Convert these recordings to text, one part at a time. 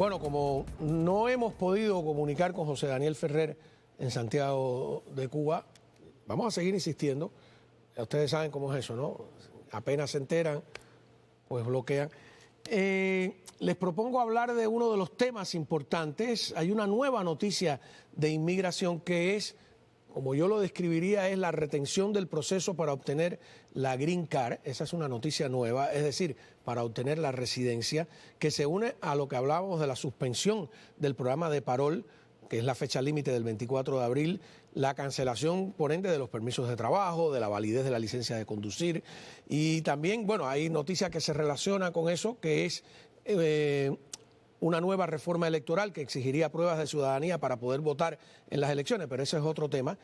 Bueno, como no hemos podido comunicar con José Daniel Ferrer en Santiago de Cuba, vamos a seguir insistiendo. Ya ustedes saben cómo es eso, ¿no? Apenas se enteran, pues bloquean. Les propongo hablar de uno de los temas importantes. Hay una nueva noticia de inmigración que es, como yo lo describiría, es la retención del proceso para obtener la Green Card. Esa es una noticia nueva, es decir, para obtener la residencia, que se une a lo que hablábamos de la suspensión del programa de parol, que es la fecha límite del 24 de abril, la cancelación, por ende, de los permisos de trabajo, de la validez de la licencia de conducir. Y también, bueno, hay noticia que se relaciona con eso, que es una nueva reforma electoral que exigiría pruebas de ciudadanía para poder votar en las elecciones, pero ese es otro tema.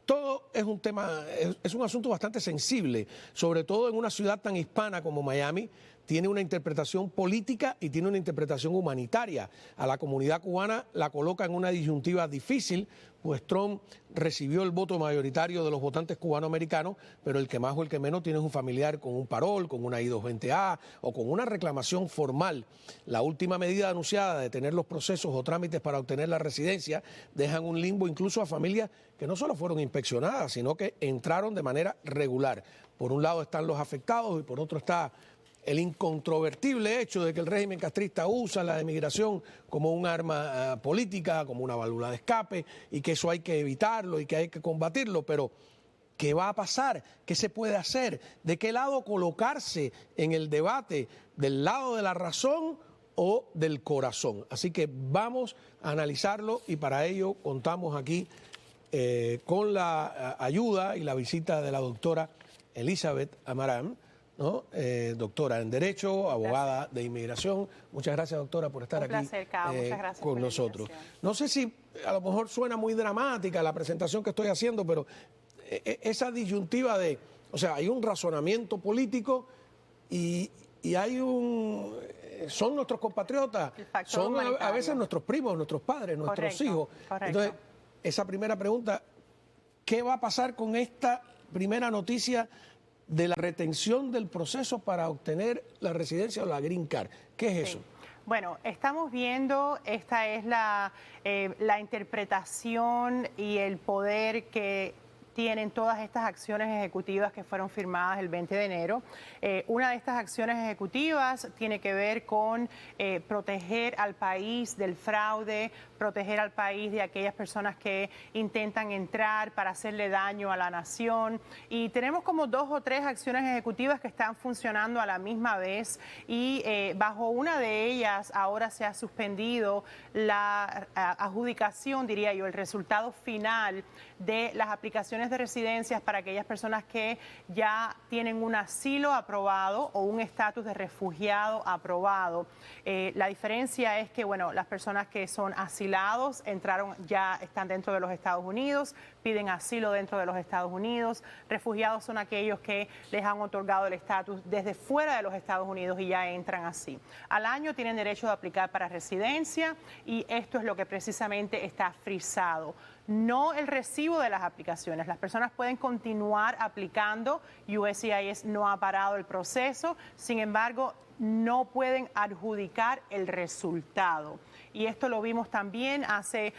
Todo es un tema, es un asunto bastante sensible, sobre todo en una ciudad tan hispana como Miami. Tiene una interpretación política y tiene una interpretación humanitaria. A la comunidad cubana la coloca en una disyuntiva difícil, pues Trump recibió el voto mayoritario de los votantes cubanoamericanos, pero el que más o el que menos tiene un familiar con un parol, con una I-220A o con una reclamación formal. La última medida anunciada de tener los procesos o trámites para obtener la residencia dejan un limbo incluso a familias que no solo fueron inspeccionadas, sino que entraron de manera regular. Por un lado están los afectados y por otro está el incontrovertible hecho de que el régimen castrista usa la emigración como un arma política, como una válvula de escape, y que eso hay que evitarlo y que hay que combatirlo, pero ¿qué va a pasar? ¿Qué se puede hacer? ¿De qué lado colocarse en el debate? ¿Del lado de la razón o del corazón? Así que vamos a analizarlo y para ello contamos aquí con la ayuda y la visita de la doctora Elizabeth Amaram, ¿no? Doctora en Derecho, abogada de inmigración. Muchas gracias, doctora, por estar aquí Muchas gracias con nosotros. No sé si a lo mejor suena muy dramática la presentación que estoy haciendo, pero esa disyuntiva de, o sea, hay un razonamiento político y hay un... son nuestros compatriotas, son a veces nuestros primos, nuestros padres, nuestros hijos. Entonces, esa primera pregunta, ¿qué va a pasar con esta primera noticia de la retención del proceso para obtener la residencia o la Green Card? ¿Qué es eso? Bueno, estamos viendo, esta es la interpretación y el poder que tienen todas estas acciones ejecutivas que fueron firmadas el 20 de enero. Una de estas acciones ejecutivas tiene que ver con proteger al país del fraude, proteger al país de aquellas personas que intentan entrar para hacerle daño a la nación. Y tenemos como 2 o 3 acciones ejecutivas que están funcionando a la misma vez y bajo una de ellas ahora se ha suspendido la adjudicación, diría yo, el resultado final de las aplicaciones de residencias para aquellas personas que ya tienen un asilo aprobado o un estatus de refugiado aprobado. La diferencia es que, bueno, las personas que son asilados ya están dentro de los Estados Unidos, piden asilo dentro de los Estados Unidos. Refugiados son aquellos que les han otorgado el estatus desde fuera de los Estados Unidos y ya entran así. Al año tienen derecho de aplicar para residencia y esto es lo que precisamente está frisado. No el recibo de las aplicaciones. Las personas pueden continuar aplicando. USCIS no ha parado el proceso. Sin embargo, no pueden adjudicar el resultado. Y esto lo vimos también hace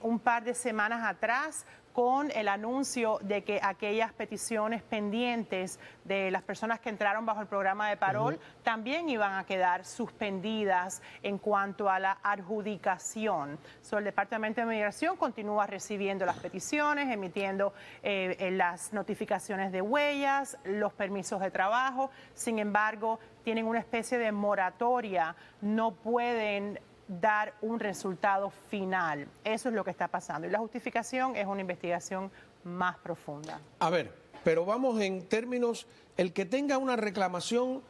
un par de semanas atrás con el anuncio de que aquellas peticiones pendientes de las personas que entraron bajo el programa de parol también iban a quedar suspendidas en cuanto a la adjudicación. El Departamento de Migración continúa recibiendo las peticiones, emitiendo las notificaciones de huellas, los permisos de trabajo. Sin embargo, tienen una especie de moratoria, no pueden dar un resultado final. Eso es lo que está pasando. Y la justificación es una investigación más profunda. A ver, pero vamos en términos, el que tenga una reclamación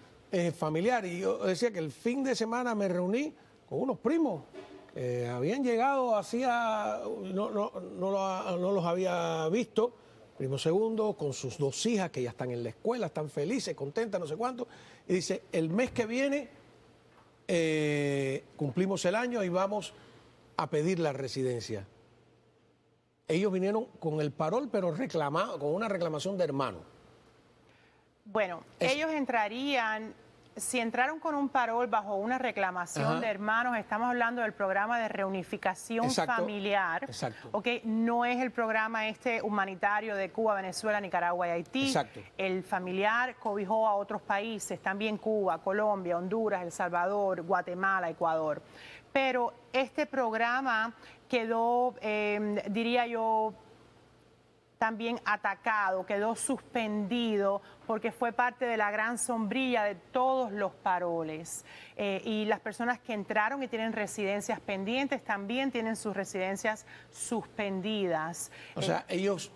familiar, y yo decía que el fin de semana me reuní con unos primos que habían llegado hacía, no los había visto, primo segundo, con sus 2 hijas que ya están en la escuela, están felices, contentas, no sé cuánto, y dice, el mes que viene cumplimos el año y vamos a pedir la residencia. Ellos vinieron con el parol, pero con una reclamación de hermano. Bueno, ellos entrarían si entraron con un parol bajo una reclamación de hermanos, estamos hablando del programa de reunificación familiar. Exacto. Okay, no es el programa humanitario de Cuba, Venezuela, Nicaragua y Haití. Exacto. El familiar cobijó a otros países, también Cuba, Colombia, Honduras, El Salvador, Guatemala, Ecuador. Pero este programa quedó, diría yo, también atacado, quedó suspendido porque fue parte de la gran sombrilla de todos los paroles. Y las personas que entraron y tienen residencias pendientes también tienen sus residencias suspendidas. O sea, ellos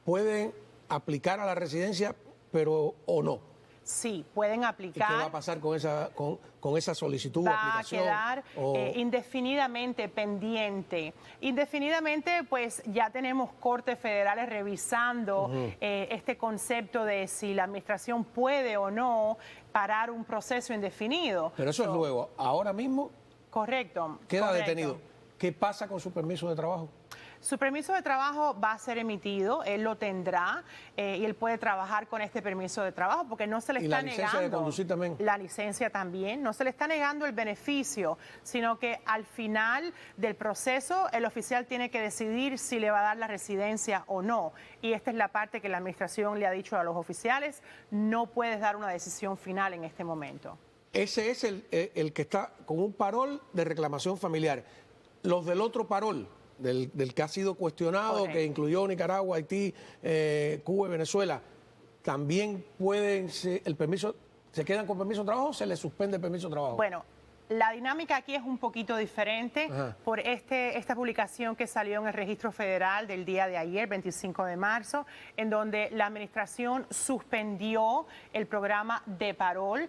pueden aplicar a la residencia, pero o no. Sí, pueden aplicar. ¿Y qué va a pasar con esa solicitud o aplicación? Va a quedar indefinidamente pendiente. Indefinidamente, pues ya tenemos cortes federales revisando este concepto de si la administración puede o no parar un proceso indefinido. Pero eso es luego. Ahora mismo. Correcto. Queda detenido. ¿Qué pasa con su permiso de trabajo? Su permiso de trabajo va a ser emitido, él lo tendrá y él puede trabajar con este permiso de trabajo porque no se le está negando. ¿Y la licencia de conducir también? La licencia también, no se le está negando el beneficio, sino que al final del proceso el oficial tiene que decidir si le va a dar la residencia o no. Y esta es la parte que la administración le ha dicho a los oficiales, no puedes dar una decisión final en este momento. Ese es el que está con un parol de reclamación familiar. Los del otro parol, del que ha sido cuestionado, correcto, que incluyó Nicaragua, Haití, Cuba y Venezuela, también pueden, el permiso, ¿se quedan con permiso de trabajo o se les suspende el permiso de trabajo? Bueno, la dinámica aquí es un poquito diferente por esta publicación que salió en el Registro Federal del día de ayer, 25 de marzo, en donde la administración suspendió el programa de parol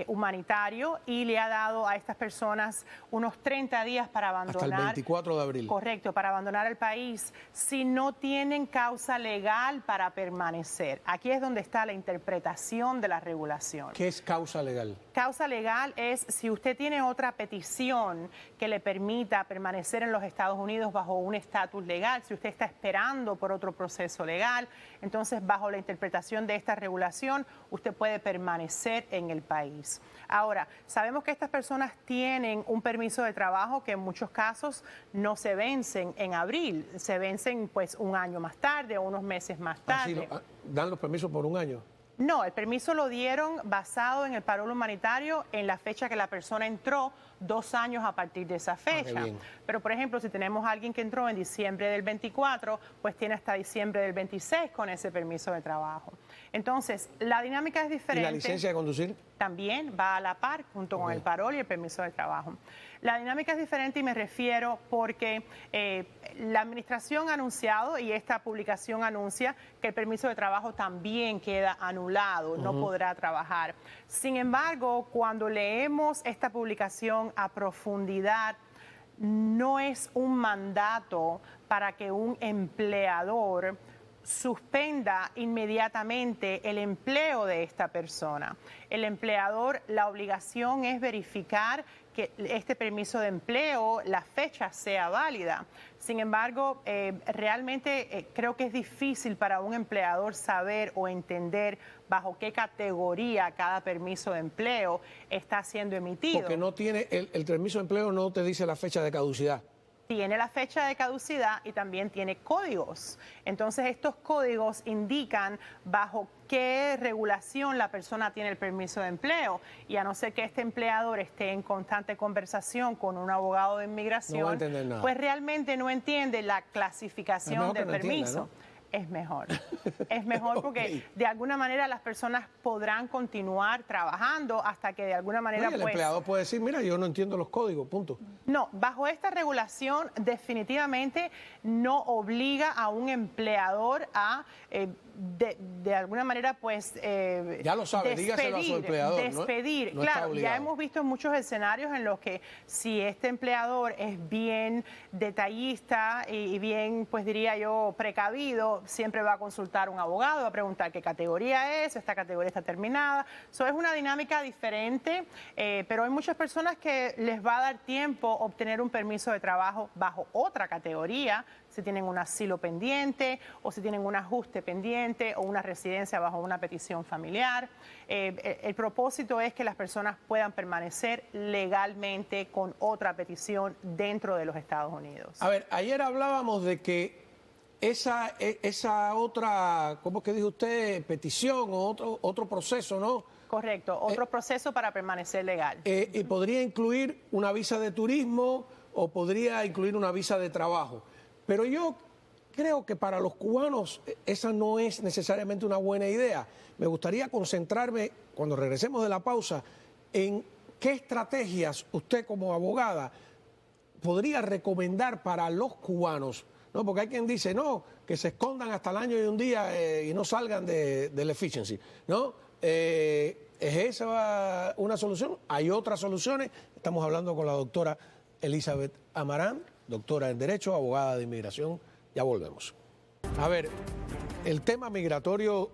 humanitario y le ha dado a estas personas unos 30 días para abandonar. Hasta el 24 de abril. Correcto, para abandonar el país si no tienen causa legal para permanecer. Aquí es donde está la interpretación de la regulación. ¿Qué es causa legal? Causa legal es si usted tiene otra petición que le permita permanecer en los Estados Unidos bajo un estatus legal, si usted está esperando por otro proceso legal, entonces bajo la interpretación de esta regulación usted puede permanecer en el país. Ahora, sabemos que estas personas tienen un permiso de trabajo que en muchos casos no se vencen en abril, se vencen pues un año más tarde o unos meses más tarde. ¿Dan los permisos por un año? No, el permiso lo dieron basado en el parol humanitario en la fecha que la persona entró, 2 años a partir de esa fecha. Pero, por ejemplo, si tenemos a alguien que entró en diciembre del 24, pues tiene hasta diciembre del 26 con ese permiso de trabajo. Entonces, la dinámica es diferente. ¿Y la licencia de conducir? También va a la par junto con el parol y el permiso de trabajo. La dinámica es diferente y me refiero porque la administración ha anunciado y esta publicación anuncia que el permiso de trabajo también queda anulado, no podrá trabajar. Sin embargo, cuando leemos esta publicación a profundidad, no es un mandato para que un empleador suspenda inmediatamente el empleo de esta persona. El empleador, la obligación es verificar que este permiso de empleo, la fecha sea válida. Sin embargo, realmente creo que es difícil para un empleador saber o entender bajo qué categoría cada permiso de empleo está siendo emitido. Porque no tiene, el permiso de empleo no te dice la fecha de caducidad. Tiene la fecha de caducidad y también tiene códigos. Entonces, estos códigos indican bajo qué regulación la persona tiene el permiso de empleo. Y a no ser que este empleador esté en constante conversación con un abogado de inmigración, no va a entender nada. Pues realmente no entiende la clasificación del permiso. Entienda, ¿no? Es mejor. Es mejor porque de alguna manera las personas podrán continuar trabajando hasta que de alguna manera... El empleador puede decir, mira, yo no entiendo los códigos, punto. No, bajo esta regulación definitivamente no obliga a un empleador a... de alguna manera, pues... ya lo sabe, dígaselo a su empleador. Despedir, no claro, ya hemos visto muchos escenarios en los que si este empleador es bien detallista y bien, pues diría yo, precavido, siempre va a consultar a un abogado, va a preguntar qué categoría es, esta categoría está terminada. Eso es una dinámica diferente, pero hay muchas personas que les va a dar tiempo obtener un permiso de trabajo bajo otra categoría, si tienen un asilo pendiente o si tienen un ajuste pendiente o una residencia bajo una petición familiar. El propósito es que las personas puedan permanecer legalmente con otra petición dentro de los Estados Unidos. A ver, ayer hablábamos de que esa otra, ¿cómo es que dijo usted? Petición o otro proceso, ¿no? Correcto, otro proceso para permanecer legal. Y podría incluir una visa de turismo o podría incluir una visa de trabajo. Pero yo creo que para los cubanos esa no es necesariamente una buena idea. Me gustaría concentrarme, cuando regresemos de la pausa, en qué estrategias usted como abogada podría recomendar para los cubanos, ¿no? Porque hay quien dice, no, que se escondan hasta el año y un día y no salgan del efficiency, ¿no? ¿Es esa una solución? ¿Hay otras soluciones? Estamos hablando con la doctora Elizabeth Amarán, doctora en Derecho, abogada de inmigración. Ya volvemos. A ver, el tema migratorio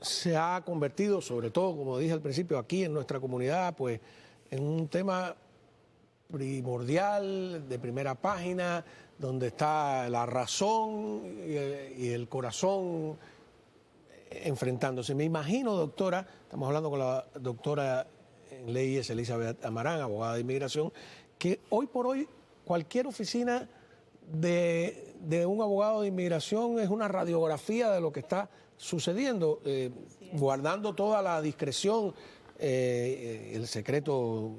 se ha convertido, sobre todo, como dije al principio, aquí en nuestra comunidad, pues, en un tema primordial, de primera página, donde está la razón y el corazón enfrentándose. Me imagino, doctora, estamos hablando con la doctora en leyes Elizabeth Amarán, abogada de inmigración, que hoy por hoy cualquier oficina de un abogado de inmigración es una radiografía de lo que está sucediendo, guardando toda la discreción, el secreto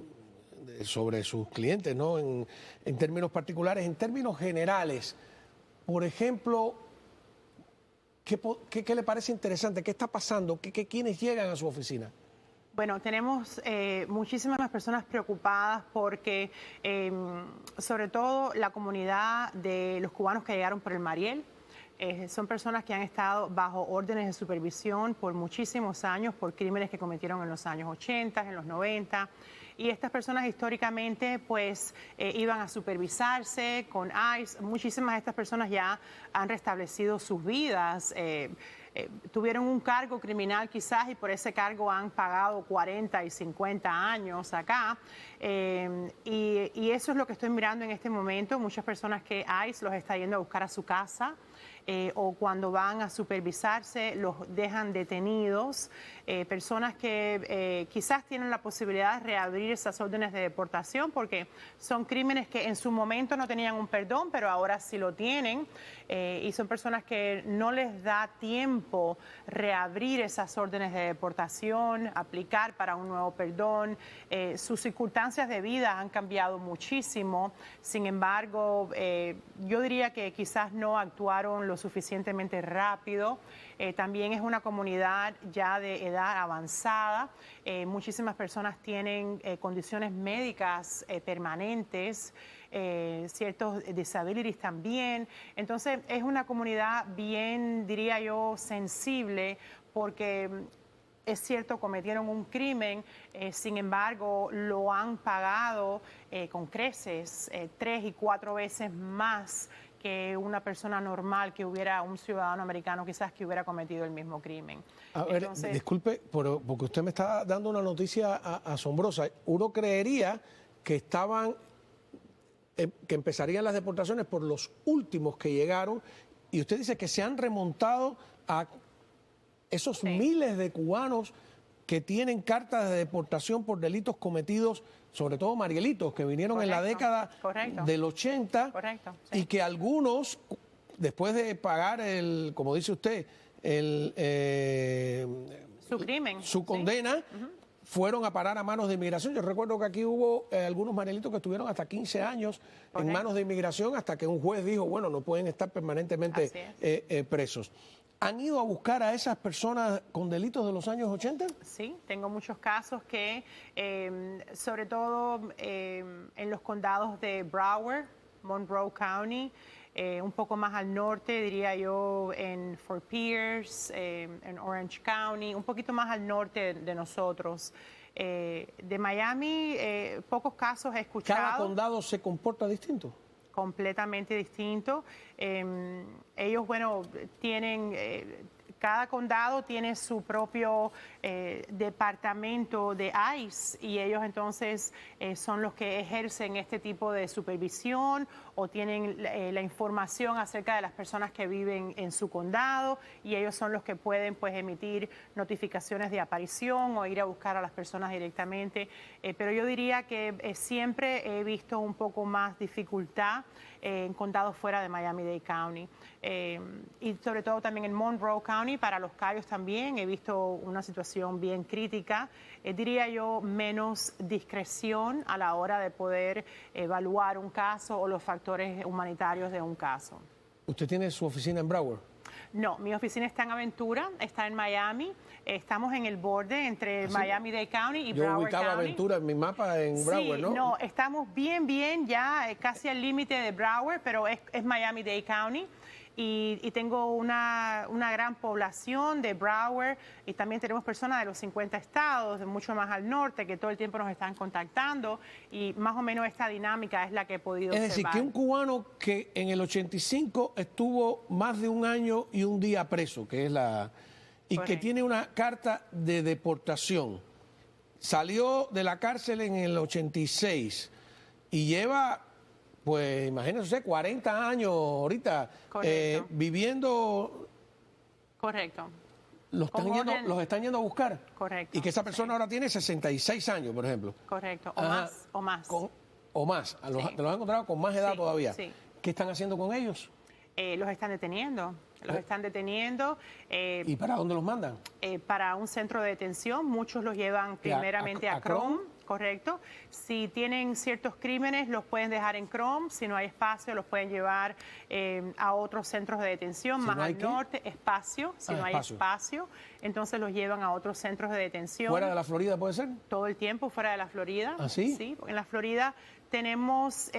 sobre sus clientes, ¿no? En términos particulares, en términos generales, por ejemplo, ¿qué le parece interesante? ¿Qué está pasando? ¿Quiénes llegan a su oficina? Bueno, tenemos muchísimas personas preocupadas porque, sobre todo, la comunidad de los cubanos que llegaron por el Mariel, son personas que han estado bajo órdenes de supervisión por muchísimos años por crímenes que cometieron en los años 80, en los 90. Y estas personas históricamente pues iban a supervisarse con ICE. Muchísimas de estas personas ya han restablecido sus vidas. Tuvieron un cargo criminal quizás y por ese cargo han pagado 40 y 50 años acá. Y eso es lo que estoy mirando en este momento. Muchas personas que ICE los está yendo a buscar a su casa. O cuando van a supervisarse los dejan detenidos, personas que quizás tienen la posibilidad de reabrir esas órdenes de deportación porque son crímenes que en su momento no tenían un perdón, pero ahora sí lo tienen, y son personas que no les da tiempo reabrir esas órdenes de deportación, aplicar para un nuevo perdón. Sus circunstancias de vida han cambiado muchísimo, sin embargo, yo diría que quizás no actuaron lo suficientemente rápido. También es una comunidad ya de edad avanzada. Muchísimas personas tienen condiciones médicas permanentes, ciertos disabilities también. Entonces es una comunidad bien, diría yo, sensible porque es cierto, cometieron un crimen, sin embargo, lo han pagado con creces 3 y 4 veces más que una persona normal que hubiera, un ciudadano americano quizás que hubiera cometido el mismo crimen. A ver, disculpe, porque usted me está dando una noticia asombrosa. Uno creería que que empezarían las deportaciones por los últimos que llegaron, y usted dice que se han remontado a esos miles de cubanos que tienen cartas de deportación por delitos cometidos, sobre todo marielitos, que vinieron en la década del 80, y que algunos, después de pagar como dice usted, su crimen, su condena, fueron a parar a manos de inmigración. Yo recuerdo que aquí hubo algunos marielitos que estuvieron hasta 15 años en manos de inmigración hasta que un juez dijo, bueno, no pueden estar permanentemente presos. ¿Han ido a buscar a esas personas con delitos de los años 80? Sí, tengo muchos casos que, sobre todo en los condados de Broward, Monroe County, un poco más al norte, diría yo, en Fort Pierce, en Orange County, un poquito más al norte de nosotros. De Miami, pocos casos he escuchado. ¿Cada condado se comporta distinto? Completamente distinto. Ellos, bueno, tienen cada condado tiene su propio departamento de ICE y ellos entonces son los que ejercen este tipo de supervisión o tienen la información acerca de las personas que viven en su condado y ellos son los que pueden pues emitir notificaciones de aparición o ir a buscar a las personas directamente. Pero yo diría que siempre he visto un poco más dificultad en condados fuera de Miami-Dade County. Y sobre todo también en Monroe County, para Los Cayos también he visto una situación bien crítica. Diría yo menos discreción a la hora de poder evaluar un caso o los factores humanitarios de un caso. ¿Usted tiene su oficina en Broward? No, mi oficina está en Aventura, está en Miami. Estamos en el borde entre Miami-Dade County y Broward County. Yo ubicaba Aventura en mi mapa en Broward, ¿no? No, estamos bien ya, casi al límite de Broward, pero es Miami-Dade County. Y tengo una gran población de Broward y también tenemos personas de los 50 estados, de mucho más al norte, que todo el tiempo nos están contactando y más o menos esta dinámica es la que he podido observar. Es decir, que un cubano que en el 85 estuvo más de un año y un día preso, que es y que tiene una carta de deportación, salió de la cárcel en el 86 y lleva... Pues imagínense, 40 años ahorita viviendo. Correcto. Los están yendo a buscar. Correcto. Y que esa persona ahora tiene 66 años, por ejemplo. Correcto. O más. O más. Te los han encontrado con más edad todavía. Sí. ¿Qué están haciendo con ellos? Los están deteniendo. ¿Y para dónde los mandan? Para un centro de detención. Muchos los llevan primeramente a Chrome. Correcto. Si tienen ciertos crímenes, los pueden dejar en Chrome. Si no hay espacio, los pueden llevar a otros centros de detención, más al norte. Espacio. Si no hay espacio, entonces los llevan a otros centros de detención. ¿Fuera de la Florida puede ser? Todo el tiempo fuera de la Florida. ¿Ah, sí? Sí, en la Florida tenemos,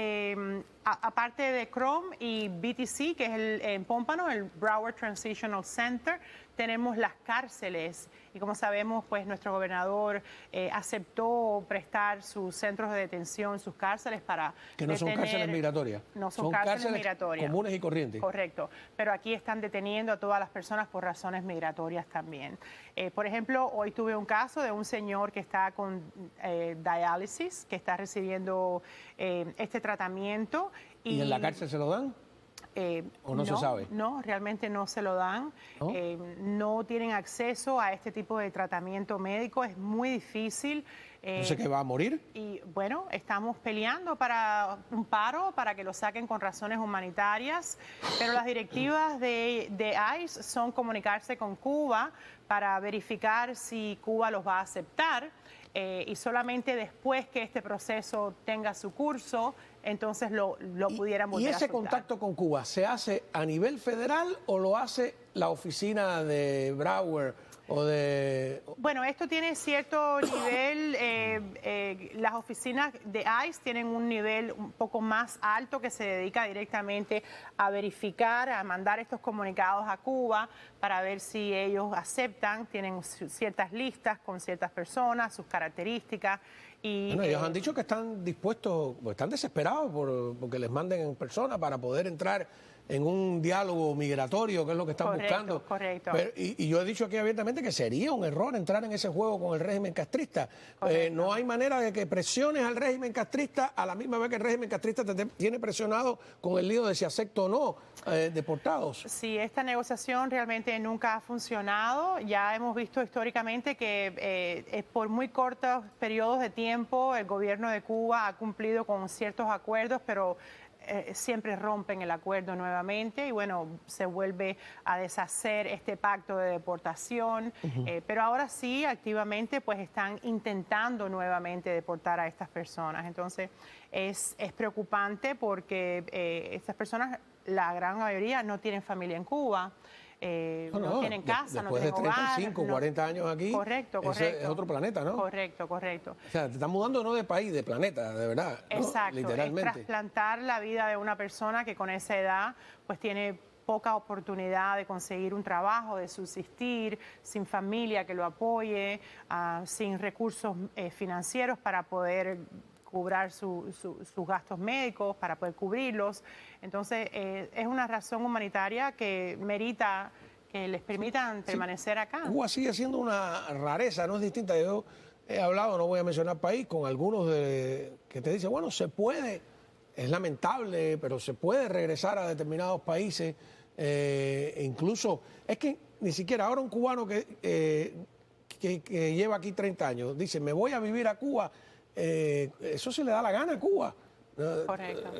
aparte de Chrome y BTC, que es en Pómpano, el Broward Transitional Center, tenemos las cárceles. Y como sabemos, pues nuestro gobernador aceptó prestar sus centros de detención, sus cárceles para que no son cárceles migratorias. No son cárceles migratorias. Comunes y corrientes. Correcto. Pero aquí están deteniendo a todas las personas por razones migratorias también. Por ejemplo, hoy tuve un caso de un señor que está con diálisis, que está recibiendo este tratamiento. ¿Y en la cárcel se lo dan? ¿O no se sabe? No, realmente no se lo dan. ¿No? No tienen acceso a este tipo de tratamiento médico. Es muy difícil. ¿No sé qué va a morir? Y bueno, estamos peleando para un paro, para que lo saquen con razones humanitarias, pero las directivas de ICE son comunicarse con Cuba para verificar si Cuba los va a aceptar y solamente después que este proceso tenga su curso, entonces lo pudieran volver a ¿Y ese aceptar. contacto con Cuba se hace a nivel federal o lo hace la oficina de Broward o de...? Bueno, esto tiene cierto nivel, las oficinas de ICE tienen un nivel un poco más alto que se dedica directamente a verificar, a mandar estos comunicados a Cuba para ver si ellos aceptan, tienen ciertas listas con ciertas personas, sus características. Y, bueno, ellos han dicho que están dispuestos, están desesperados porque les manden en persona para poder entrar en un diálogo migratorio, que es lo que están buscando. Correcto. Y yo he dicho aquí abiertamente que sería un error entrar en ese juego con el régimen castrista. No hay manera de que presiones al régimen castrista a la misma vez que el régimen castrista te tiene presionado con el lío de si acepto o no deportados. Sí, esta negociación realmente nunca ha funcionado. Ya hemos visto históricamente que por muy cortos periodos de tiempo el gobierno de Cuba ha cumplido con ciertos acuerdos, pero siempre rompen el acuerdo nuevamente y bueno, se vuelve a deshacer este pacto de deportación, pero ahora sí, activamente, pues están intentando nuevamente deportar a estas personas. Entonces, es preocupante porque estas personas, la gran mayoría, no tienen familia en Cuba. No tienen casa, no tienen hogar. Después de 35, 40 años aquí, correcto. Es otro planeta, ¿no? Correcto. O sea, te están mudando no de país, de planeta, de verdad. ¿no? Exacto, literalmente. Es trasplantar la vida de una persona que con esa edad pues tiene poca oportunidad de conseguir un trabajo, de subsistir, sin familia que lo apoye, sin recursos financieros para poder cubrir sus gastos médicos, para poder cubrirlos. Entonces, es una razón humanitaria que merita que les permitan permanecer acá. Cuba sigue siendo una rareza, no es distinta. Yo he hablado, no voy a mencionar país, con algunos que te dicen, bueno, se puede, es lamentable, pero se puede regresar a determinados países. Incluso, es que ni siquiera ahora un cubano que lleva aquí 30 años dice, me voy a vivir a Cuba, eso se le da la gana a Cuba. Correcto.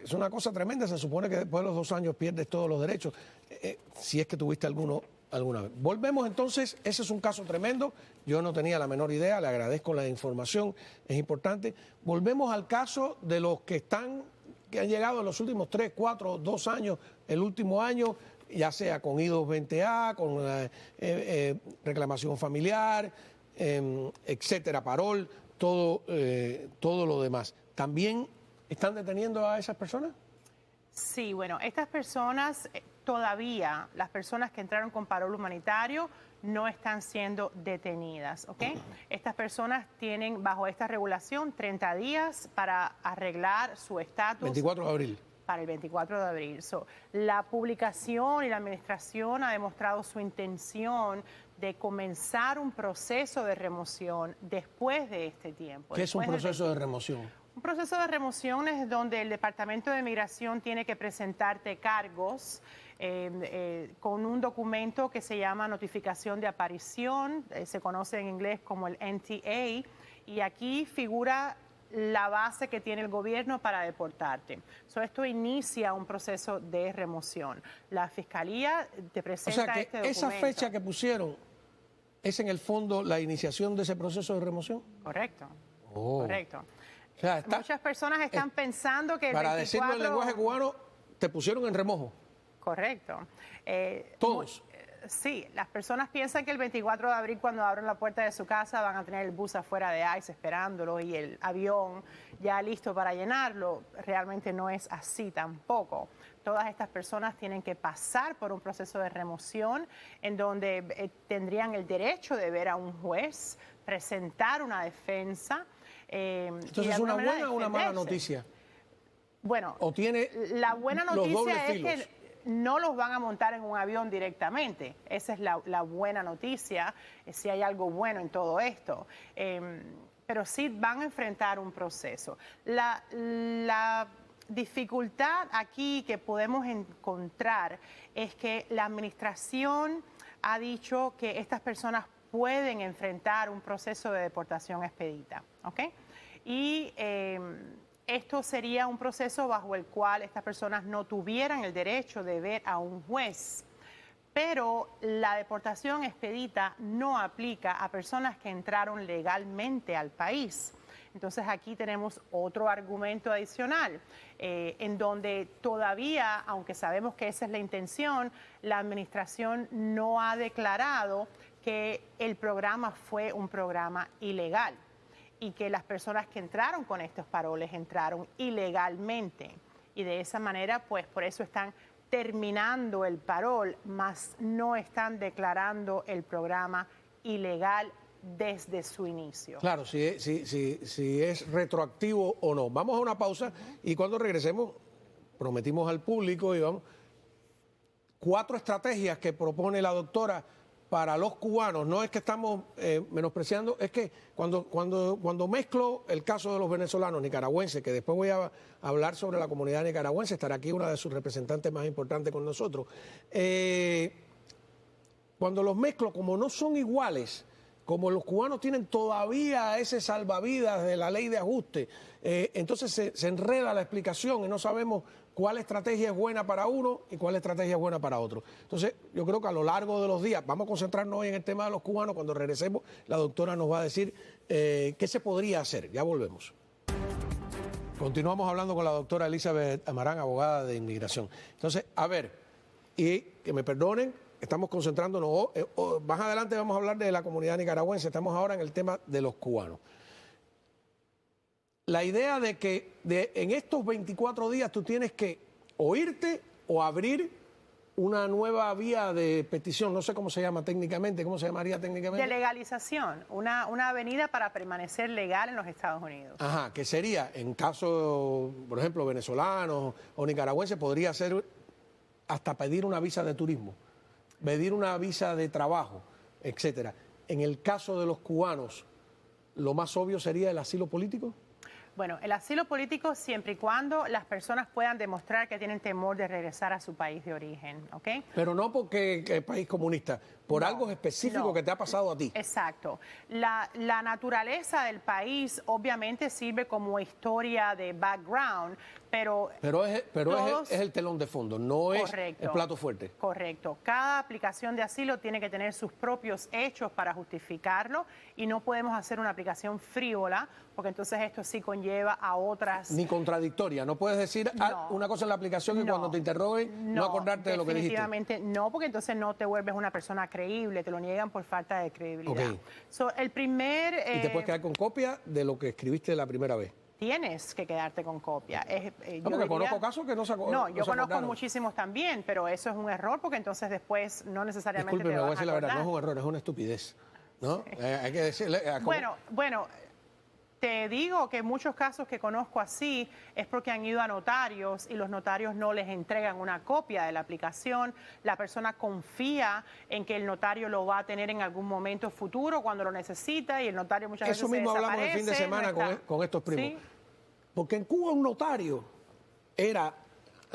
Es una cosa tremenda, se supone que después de los 2 años pierdes todos los derechos, si es que tuviste alguna vez. Volvemos entonces, ese es un caso tremendo, yo no tenía la menor idea, le agradezco la información, es importante. Volvemos al caso de los que han llegado en los últimos 3, 4, 2 años, el último año, ya sea con IDOS 20A, con reclamación familiar, etcétera, parol, todo lo demás. ¿También están deteniendo a esas personas? Sí, bueno, estas personas todavía, las personas que entraron con parol humanitario, no están siendo detenidas, ¿ok? Estas personas tienen, bajo esta regulación, 30 días para arreglar su estatus. 24 de abril. Para el 24 de abril. La publicación y la administración ha demostrado su intención de comenzar un proceso de remoción después de este tiempo. ¿Qué es un proceso de remoción? Un proceso de remoción es donde el Departamento de Migración tiene que presentarte cargos con un documento que se llama notificación de aparición, se conoce en inglés como el NTA, y aquí figura la base que tiene el gobierno para deportarte. Esto inicia un proceso de remoción. La Fiscalía te presenta este documento. Esa fecha que pusieron es en el fondo la iniciación de ese proceso de remoción. Correcto, O correcto. sea, Muchas personas están pensando que el para 24... decirlo en lenguaje cubano, te pusieron en remojo. Correcto. Todos. Sí, las personas piensan que el 24 de abril, cuando abren la puerta de su casa, van a tener el bus afuera de ICE esperándolo y el avión ya listo para llenarlo. Realmente no es así tampoco. Todas estas personas tienen que pasar por un proceso de remoción en donde tendrían el derecho de ver a un juez, presentar una defensa. Entonces, ¿es una buena o una mala noticia? Bueno, ¿O tiene la buena noticia es filos? que no los van a montar en un avión directamente. Esa es la buena noticia, si hay algo bueno en todo esto. Pero sí van a enfrentar un proceso. La dificultad aquí que podemos encontrar es que la administración ha dicho que estas personas pueden enfrentar un proceso de deportación expedita, ¿ok? Y esto sería un proceso bajo el cual estas personas no tuvieran el derecho de ver a un juez. Pero la deportación expedita no aplica a personas que entraron legalmente al país. Entonces aquí tenemos otro argumento adicional, en donde todavía, aunque sabemos que esa es la intención, la administración no ha declarado que el programa fue un programa ilegal y que las personas que entraron con estos paroles entraron ilegalmente. Y de esa manera, pues por eso están terminando el parol, mas no están declarando el programa ilegal desde su inicio. Claro, si es retroactivo o no. Vamos a una pausa y cuando regresemos, prometimos al público, y vamos, 4 estrategias que propone la doctora para los cubanos. No es que estamos menospreciando, es que cuando mezclo el caso de los venezolanos, nicaragüenses, que después voy a hablar sobre la comunidad nicaragüense, estará aquí una de sus representantes más importantes con nosotros. Cuando los mezclo, como no son iguales, como los cubanos tienen todavía ese salvavidas de la ley de ajuste, entonces se enreda la explicación y no sabemos cuál estrategia es buena para uno y cuál estrategia es buena para otro. Entonces, yo creo que a lo largo de los días, vamos a concentrarnos hoy en el tema de los cubanos. Cuando regresemos, la doctora nos va a decir qué se podría hacer. Ya volvemos. Continuamos hablando con la doctora Elizabeth Amarán, abogada de inmigración. Entonces, a ver, y que me perdonen, estamos concentrándonos, más adelante vamos a hablar de la comunidad nicaragüense, estamos ahora en el tema de los cubanos. La idea de que en estos 24 días tú tienes que o irte o abrir una nueva vía de petición, no sé cómo se llama técnicamente, ¿cómo se llamaría técnicamente? De legalización, una avenida para permanecer legal en los Estados Unidos. Ajá, que sería, en caso, por ejemplo, venezolanos o nicaragüenses, podría ser hasta pedir una visa de turismo. pedir una visa de trabajo, etcétera. En el caso de los cubanos, ¿lo más obvio sería el asilo político? Bueno, el asilo político siempre y cuando las personas puedan demostrar que tienen temor de regresar a su país de origen, ¿ok? Pero no porque el país comunista, por No, algo específico no. que te ha pasado a ti. Exacto. La naturaleza del país obviamente sirve como historia de background, pero Pero es el telón de fondo, no es Correcto. el plato fuerte. Correcto. Cada aplicación de asilo tiene que tener sus propios hechos para justificarlo y no podemos hacer una aplicación frívola porque entonces esto sí conlleva a otras... Ni contradictoria, no puedes decir No. una cosa en la aplicación y No. cuando te interroguen no acordarte de lo que dijiste. Definitivamente no, porque entonces no te vuelves una persona creíble, te lo niegan por falta de credibilidad. Ok. El primer... Y te puedes quedar con copia de lo que escribiste la primera vez. Tienes que quedarte con copia. No, porque conozco casos que no se No, yo se conozco acordaron. muchísimos también, pero eso es un error porque entonces después no necesariamente Disculpe, te me voy a vas decir la verdad, no es acordar. un error, es una estupidez. ¿No? Hay que decirle... Bueno, te digo que muchos casos que conozco así es porque han ido a notarios y los notarios no les entregan una copia de la aplicación. La persona confía en que el notario lo va a tener en algún momento futuro cuando lo necesita y el notario muchas veces Eso mismo se hablamos el fin de desaparece, semana no está. con estos primos. Sí, Porque en Cuba un notario era...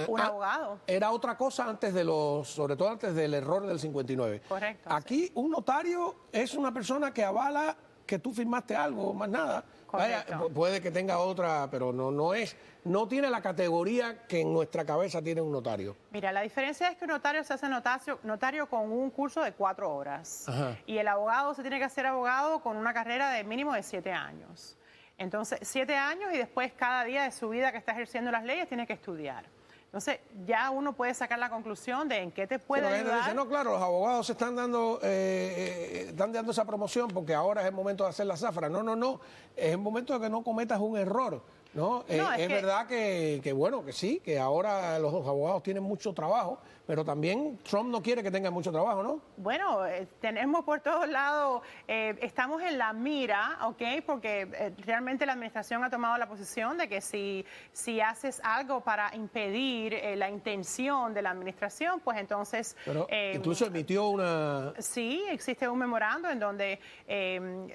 un abogado. Era otra cosa antes de sobre todo antes del error del 59. Correcto, Aquí un notario es una persona que avala que tú firmaste algo, más nada. Vaya, Correcto. puede que tenga otra, pero no tiene la categoría que en nuestra cabeza tiene un notario. Mira, la diferencia es que un notario se hace notario con un curso de 4 horas. Ajá. Y el abogado se tiene que hacer abogado con una carrera de mínimo de 7 años. Entonces, 7 años y después cada día de su vida que está ejerciendo las leyes tiene que estudiar. Entonces, ya uno puede sacar la conclusión de en qué te puede Pero la gente ayudar. dice, no, claro, los abogados se están dando esa promoción porque ahora es el momento de hacer la zafra. No, es el momento de que no cometas un error. ¿No? Es verdad que bueno, que sí, que ahora los abogados tienen mucho trabajo, pero también Trump no quiere que tengan mucho trabajo, ¿no? Bueno, tenemos por todos lados, estamos en la mira, ¿ok? Porque realmente la administración ha tomado la posición de que si haces algo para impedir la intención de la administración, pues entonces... Pero incluso emitió una... Sí, existe un memorando en donde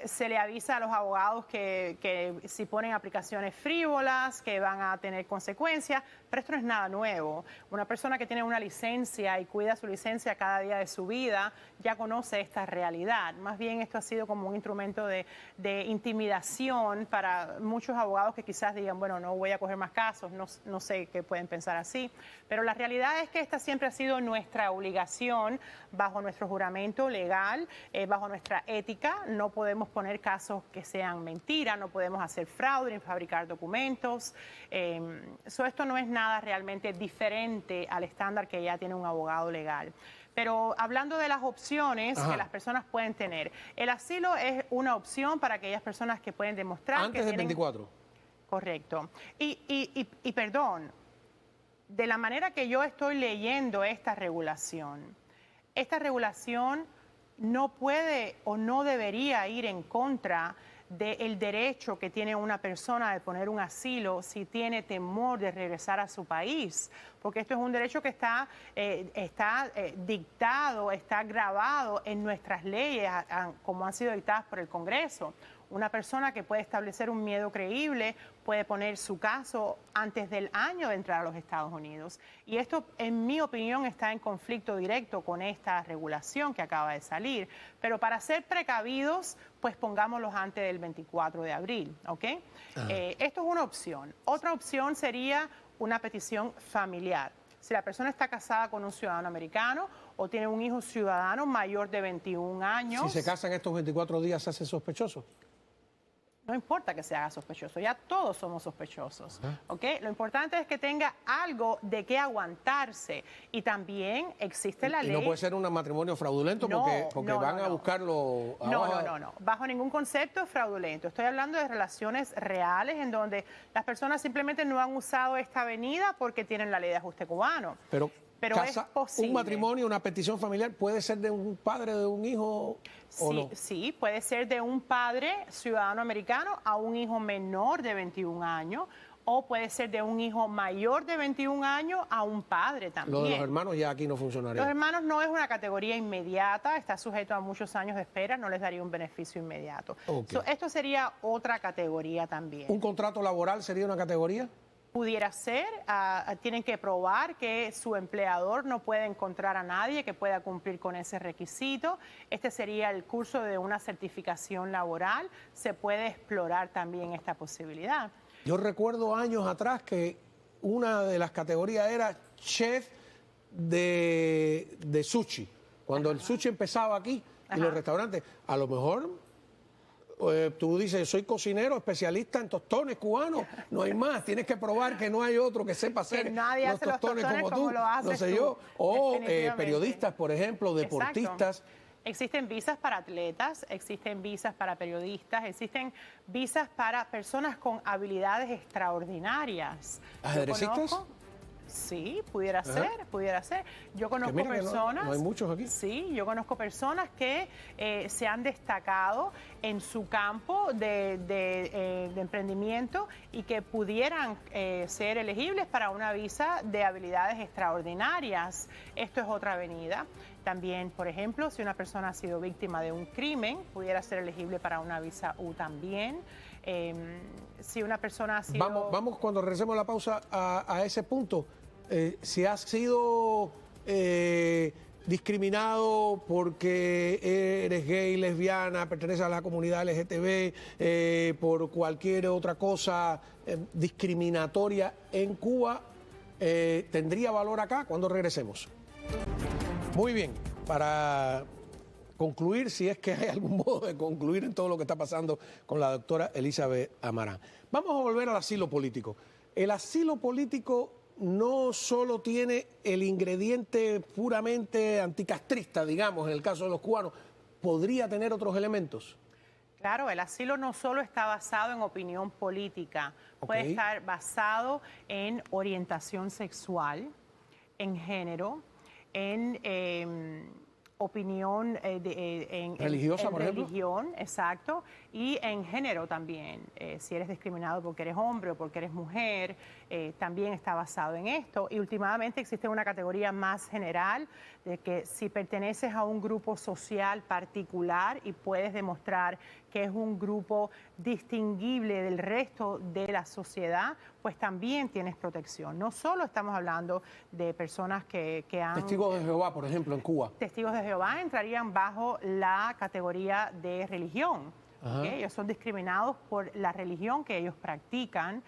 se le avisa a los abogados que si ponen aplicaciones frívolas, que van a tener consecuencias, pero esto no es nada nuevo. Una persona que tiene una licencia y cuida su licencia cada día de su vida ya conoce esta realidad. Más bien esto ha sido como un instrumento de intimidación para muchos abogados que quizás digan, bueno, no voy a coger más casos, no sé qué pueden pensar así, pero la realidad es que esta siempre ha sido nuestra obligación bajo nuestro juramento legal, bajo nuestra ética. No podemos poner casos que sean mentiras, no podemos hacer fraude ni fabricar documentos. Esto no es nada realmente diferente al estándar que ya tiene un abogado legal. Pero hablando de las opciones que las personas pueden tener, el asilo es una opción para aquellas personas que pueden demostrar Antes que del tienen... 24. Correcto. Y perdón, de la manera que yo estoy leyendo esta regulación no puede o no debería ir en contra del derecho que tiene una persona de poner un asilo si tiene temor de regresar a su país, porque esto es un derecho que está dictado, está grabado en nuestras leyes como han sido dictadas por el Congreso. Una persona que puede establecer un miedo creíble puede poner su caso antes del año de entrar a los Estados Unidos. Y esto, en mi opinión, está en conflicto directo con esta regulación que acaba de salir. Pero para ser precavidos, pues pongámoslos antes del 24 de abril, ¿ok? Esto es una opción. Otra opción sería una petición familiar. Si la persona está casada con un ciudadano americano o tiene un hijo ciudadano mayor de 21 años... Si se casan estos 24 días, ¿se hace sospechoso? No importa que se haga sospechoso, ya todos somos sospechosos, ¿ok? Lo importante es que tenga algo de qué aguantarse y también existe la ley... ¿Y no puede ser un matrimonio fraudulento porque van a buscarlo abajo? No, bajo ningún concepto es fraudulento. Estoy hablando de relaciones reales en donde las personas simplemente no han usado esta avenida porque tienen la ley de ajuste cubano. Pero es posible. ¿Un matrimonio, una petición familiar puede ser de un padre, de un hijo o no? Sí, puede ser de un padre ciudadano americano a un hijo menor de 21 años o puede ser de un hijo mayor de 21 años a un padre también. Lo de los hermanos ya aquí no funcionaría. Los hermanos no es una categoría inmediata, está sujeto a muchos años de espera, no les daría un beneficio inmediato. Okay. Esto sería otra categoría también. ¿Un contrato laboral sería una categoría? Pudiera ser, tienen que probar que su empleador no puede encontrar a nadie que pueda cumplir con ese requisito. Este sería el curso de una certificación laboral. Se puede explorar también esta posibilidad. Yo recuerdo años atrás que una de las categorías era chef de sushi. Cuando el sushi empezaba aquí y los restaurantes, a lo mejor tú dices, soy cocinero, especialista en tostones cubanos, no hay más, tienes que probar que no hay otro que sepa hacer los tostones como tú, lo haces no sé tú, yo, o definitivamente. periodistas, por ejemplo, deportistas. Exacto. Existen visas para atletas, existen visas para periodistas, existen visas para personas con habilidades extraordinarias. ¿Ajedrecistas? Sí, pudiera ser, pudiera ser. Yo conozco personas... No hay muchos aquí. Sí, yo conozco personas que se han destacado en su campo de emprendimiento y que pudieran ser elegibles para una visa de habilidades extraordinarias. Esto es otra avenida. También, por ejemplo, si una persona ha sido víctima de un crimen, pudiera ser elegible para una visa U también. Si una persona ha sido... Vamos cuando regresemos a la pausa a ese punto. Si has sido discriminado porque eres gay, lesbiana, perteneces a la comunidad LGTB, por cualquier otra cosa discriminatoria en Cuba, ¿tendría valor acá cuando regresemos? Muy bien, para concluir, si es que hay algún modo de concluir en todo lo que está pasando con la doctora Elizabeth Amarán. Vamos a volver al asilo político. El asilo político no solo tiene el ingrediente puramente anticastrista, digamos, en el caso de los cubanos, ¿podría tener otros elementos? Claro, el asilo no solo está basado en opinión política, puede estar basado en orientación sexual, en género, en opinión religiosa, por ejemplo. Religión, exacto, y en género también. Si eres discriminado porque eres hombre o porque eres mujer, también está basado en esto. Y últimamente existe una categoría más general de que si perteneces a un grupo social particular y puedes demostrar que es un grupo distinguible del resto de la sociedad, pues también tienes protección. No solo estamos hablando de personas que han... Testigos de Jehová, por ejemplo, en Cuba. Testigos de Jehová entrarían bajo la categoría de religión. ¿Okay? Ellos son discriminados por la religión que ellos practican.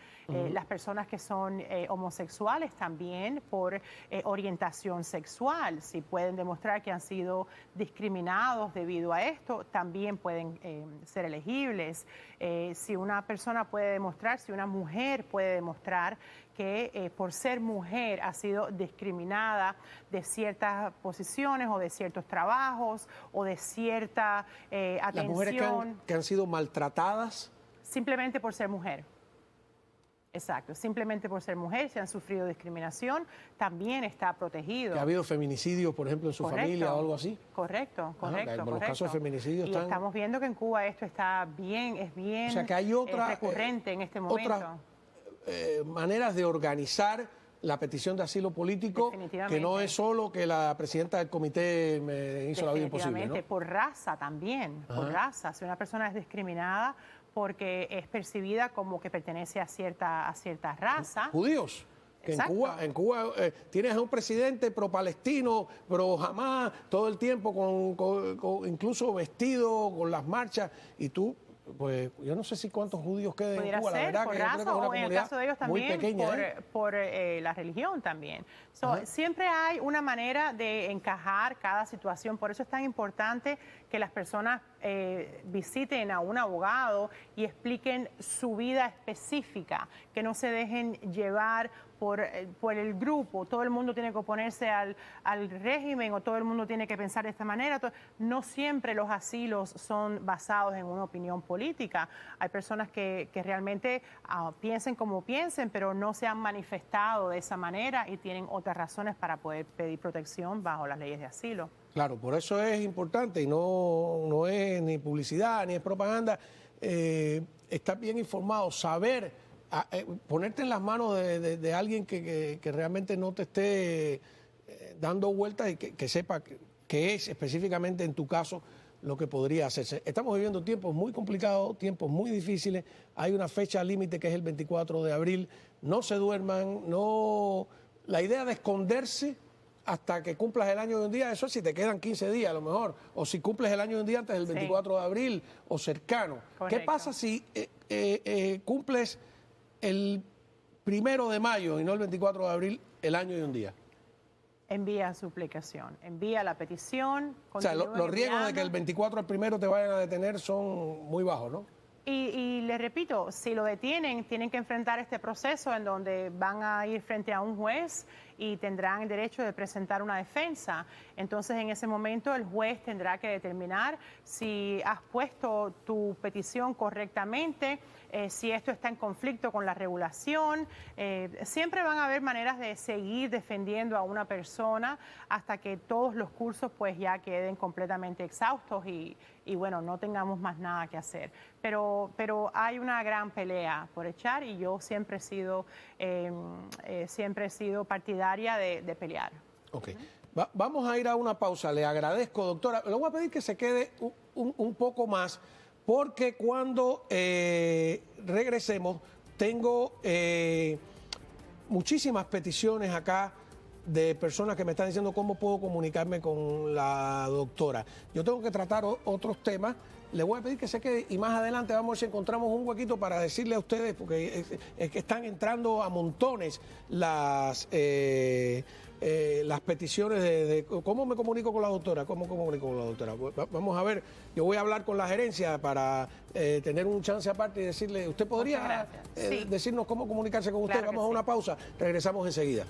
Las personas que son homosexuales también por orientación sexual. Si pueden demostrar que han sido discriminados debido a esto, también pueden ser elegibles. Si una persona puede demostrar, si una mujer puede demostrar que por ser mujer ha sido discriminada de ciertas posiciones o de ciertos trabajos o de cierta atención. Las mujeres que han sido maltratadas. Simplemente por ser mujer. Exacto, simplemente por ser mujer, si han sufrido discriminación, también está protegido. ¿Que ha habido feminicidios, por ejemplo, en su familia o algo así? Correcto. Los casos de feminicidio y estamos viendo que en Cuba esto está bien, es bien, o sea, que hay recurrente en este momento. Otras maneras de organizar la petición de asilo político, que no es solo que la presidenta del comité me hizo la vida imposible, ¿no? Por raza también, por raza. Si una persona es discriminada porque es percibida como que pertenece a cierta raza. Judíos. Que en Cuba tienes a un presidente pro-palestino, pro-Hamás, todo el tiempo incluso vestido con las marchas, y tú, pues yo no sé si cuántos judíos queden en Cuba, la verdad por que raza, yo creo que es una o en el caso de ellos muy también pequeña, por la religión también. Siempre hay una manera de encajar cada situación, por eso es tan importante que las personas visiten a un abogado y expliquen su vida específica, que no se dejen llevar por el grupo. Todo el mundo tiene que oponerse al régimen o todo el mundo tiene que pensar de esta manera. No siempre los asilos son basados en una opinión política. Hay personas que realmente piensen como piensen, pero no se han manifestado de esa manera y tienen otras razones para poder pedir protección bajo las leyes de asilo. Claro, por eso es importante y no es ni publicidad ni es propaganda, estar bien informado, saber ponerte en las manos de alguien que realmente no te esté dando vueltas y que sepa qué es específicamente en tu caso lo que podría hacerse. Estamos viviendo tiempos muy complicados, tiempos muy difíciles. Hay una fecha límite que es el 24 de abril. No se duerman, no. La idea de esconderse hasta que cumplas el año de un día, eso es si te quedan 15 días a lo mejor, o si cumples el año de un día antes del 24 de abril o cercano. Correcto. ¿Qué pasa si cumples el 1 de mayo y no el 24 de abril, el año y un día? Envía su aplicación, envía la petición. O sea, los riesgos de enviando. que el 24 al 1 te vayan a detener son muy bajos, ¿no? Y les repito, si lo detienen, tienen que enfrentar este proceso en donde van a ir frente a un juez y tendrán el derecho de presentar una defensa. Entonces, en ese momento, el juez tendrá que determinar si has puesto tu petición correctamente, si esto está en conflicto con la regulación. Siempre van a haber maneras de seguir defendiendo a una persona hasta que todos los cursos pues ya queden completamente exhaustos y bueno, no tengamos más nada que hacer. Pero hay una gran pelea por echar y yo siempre he sido partidaria de pelear. Ok. Vamos a ir a una pausa. Le agradezco, doctora. Le voy a pedir que se quede un poco más, porque cuando regresemos tengo muchísimas peticiones acá de personas que me están diciendo cómo puedo comunicarme con la doctora. Yo tengo que tratar otros temas. Le voy a pedir que se quede y más adelante vamos a ver si encontramos un huequito para decirle a ustedes, porque es que están entrando a montones las peticiones de cómo me comunico con la doctora, Vamos a ver, yo voy a hablar con la gerencia para tener un chance aparte y decirle, ¿usted podría decirnos cómo comunicarse con usted? Claro que Vamos a una sí. pausa, regresamos enseguida.